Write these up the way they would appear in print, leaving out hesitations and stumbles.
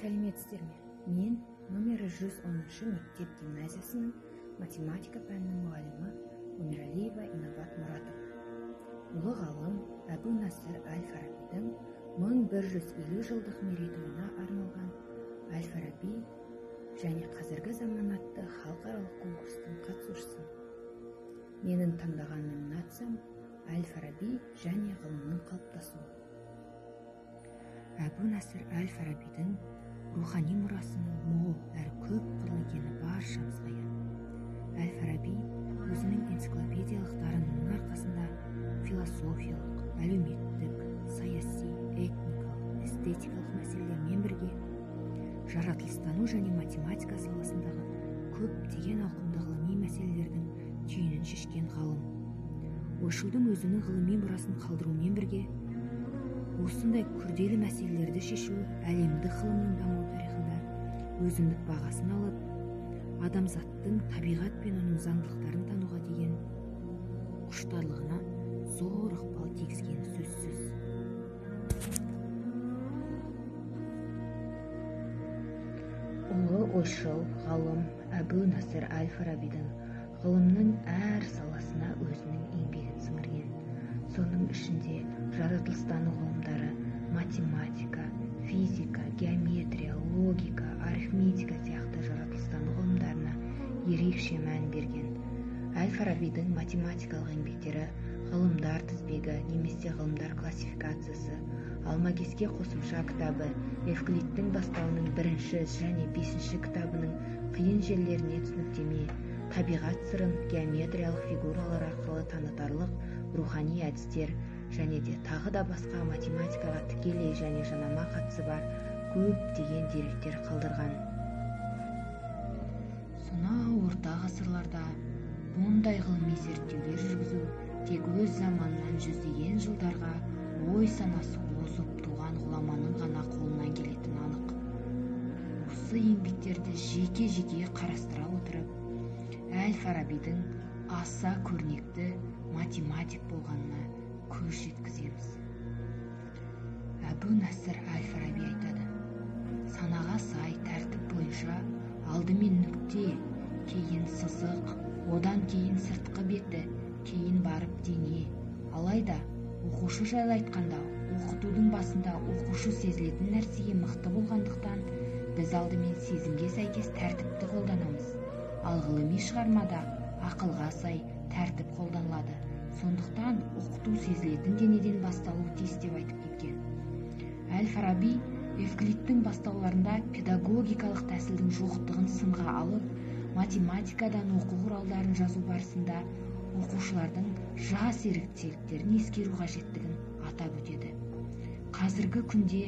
сәлеметсіздер ме? Мен номері 110 мектеп гимназиясының математика пәнінің мұғалімі Өмірәлиева Инабат Мұратова. Ұлы ғалым Әбу Насыр Әл-Фарабидің 1150 жылдық мерейтойына арналған Әл-Фараби және қазіргі заман атты халықаралық конкурстың қатысушысы. Менің таңдаған номинациям Әл-Фараби және ғылымның қалыптасуы. Әбу Насыр Әл-Фарабидің рухани мұрасының мол әрі көп қырлы екені баршамызға аян. Әл-Фараби өзінің энциклопедиялық дарынының арқасында философиялық, әлеуметтік, саяси, этникалық, эстетикалық мәселелермен бірге жаратылыстану және математика саласындағы көптеген ауқымды ғылыми мәселелердің түйінін шешкен ғалым. Ойшылдың өзінің ғылыми мұрасын қалдырумен бірге осындай күрделі мәселелерді шешу әлемдік ғылымның даму тарихында өзіндік бағасын алып, адамзаттың табиғат пен оның заңдылықтарын тануға деген құштарлығына зор ықпал тигізгені сөзсіз. Ұлы ойшыл ғалым Әбу Насыр Әл-Фарабидің ғылымның әр саласына өзінің еңбегін сіңірген. Соның ішінде жаратылыстану ғылымдары, математика, физика, геометрия, логика, арифметика сияқты жаратылыстану ғылымдарына ерекше мән берген. Әл-Фарабидің математикалық еңбектері ғылымдар тізбегі немесе ғылымдар классификациясы, Алмагеске қосымша кітабы, Евклидтің бастауының 1 және 5 кітабының қиын жерлеріне түсініктеме, табиғат сырын геометриялық фигуралар арқылы танытарлық рухани әдістер және де тағы да басқа математикаға тікелей және жанама қатысы бар көптеген деректер қалдырған. Сонау орта ғасырларда мұндай ғылыми зерттеулер жүргізу тек өз заманынан жүздеген жылдарға ой санасы озып туған ғұламаның ғана қолынан келетіні анық. Осы еңбектерді жеке-жеке қарастыра отырып, Әл-Фарабидің аса көрнекті математик болғанына көз жеткіземіз. Әбу Насыр Әл-Фараби айтады: санаға сай тәртіп бойынша алдымен нүкте, кейін сызық, одан кейін сыртқы беті, кейін барып дене. Алайда оқушы жайлы айтқанда, оқытудың басында оқушы сезілетін нәрсеге мықты болғандықтан, біз алдымен сезімге сәйкес тәртіпті қолданамыз. Ал ғылыми шығармада ақылға сай тәртіп қолданылады. Сондықтан оқыту сезілетін денеден басталуы тиіс деп айтып кеткен. Әл-Фараби Евклидтің бастауларында педагогикалық тәсілдің жоқтығын сынға алып, математикадан оқу құралдарын жазу барысында оқушылардың жас ерекшеліктерін ескеру қажеттігін атап өтеді. Қазіргі күнде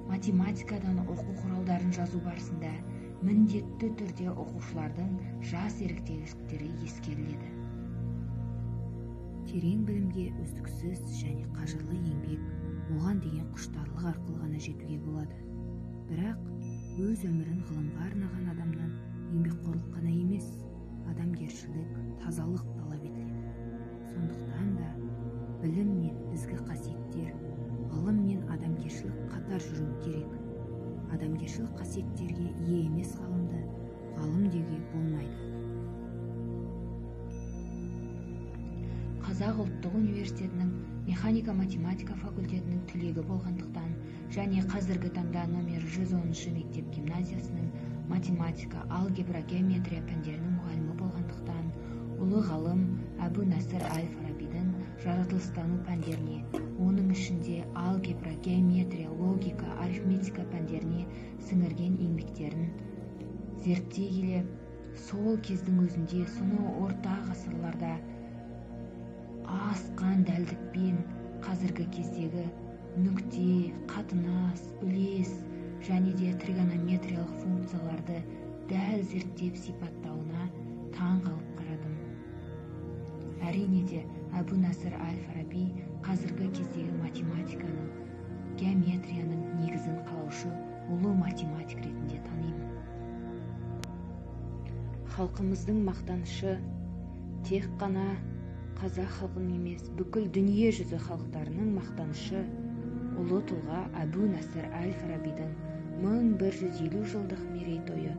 математикадан оқу құралдарын жазу барысында міндетті түрде оқушылардың жас ерекшеліктері ескеріледі. Терең білімге үздіксіз және қажырлы еңбек, оған деген құштарлық арқылы ғана жетуге болады. Бірақ өз өмірін ғылымға арнаған адамнан еңбекқорлық қана емес, адамгершілік, тазалық талап етіледі. Сондықтан да білім мен ізгі қасиеттер, ғылым мен адамгершілік қатар жүруі керек. Адамгершілік қасиеттерге ие емес ғалымды ғалым деуге болмайды. Қазақ ұлттық университетінің механика-математика факультетінің түлегі болғандықтан және қазіргі таңда номер 110 мектеп гимназиясының математика, алгебра, геометрия пәндерінің мұғалімі болғандықтан, ұлы ғалым Әбу Насыр Әл-Фарабидің жаратылыстану пәндеріне, оның ішінде алгебра, геометрия, логика, арифметика пәндеріне сіңірген еңбектерін зерттей келе, сол кездің өзінде сонау орта ғасырларда асқан дәлдікпен қазіргі кездегі нүкте, қатынас, үлес және де тригонометриялық функцияларды дәл зерттеп сипаттауына таң қалып қарадым. Әрине де Әбу Насыр Әл-Фараби қазіргі кездегі математиканың, геометрияның негізін қалаушы ұлы математик ретінде танимын. Халқымыздың мақтанышы тек қана қазақ халқының емес, бүкіл дүние жүзі халықтарының мақтанышы ұлы тұлға Әбу Насыр Әл-Фарабидің оның 150 жылдық мерейтойы